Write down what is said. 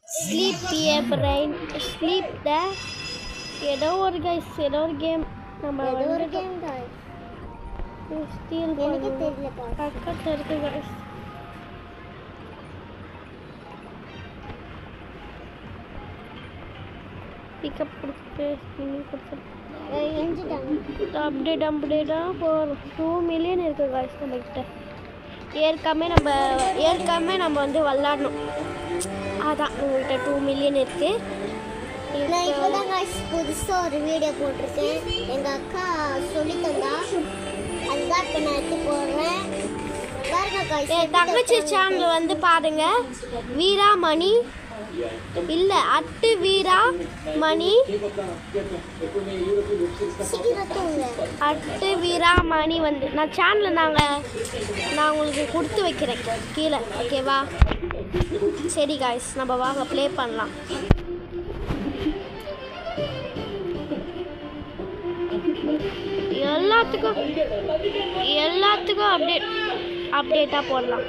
Sleep your brain. Sleep the. ஏதோ ஒரு game நம்ம ஏதோ ஒரு கேம் guys. ஸ்டீல் எனக்கு தெரியல guys. பக்கத்துல இருக்கு guys. பிக்கப் கொடுத்து ஸ்பின்னிங் கொடுத்து அப்டேட்டா ஃபார் 2 மில்லியன் இருக்கு guys நம்ம கிட்ட. ஏற்கனவே நம்ம வந்து விளாடணும். அதான் உங்கள்கிட்ட 2 மில்லியன் இருக்கு. நான் இப்போதான் guys புதுசா ஒரு வீடியோ போட்டிருக்கேன். எங்க அக்கா சொல்லி தந்தா. அதுதான் இப்ப நான் எடுத்து போடுறேன். பாருங்க guys. தங்கச்சி சேனல் வந்து பாருங்க. வீரா மணி இல்ல அட்டு வீரா மணி அட்டு வீரா மணி வந்து நான் சேனல் நான் உங்களுக்கு கொடுத்து வைக்கிறேன் கீழே. ஓகேவா? சரி காய்ஸ், நம்ம வாங்க ப்ளே பண்ணலாம். எல்லாத்துக்கும் அப்டேட்டாக போடலாம்.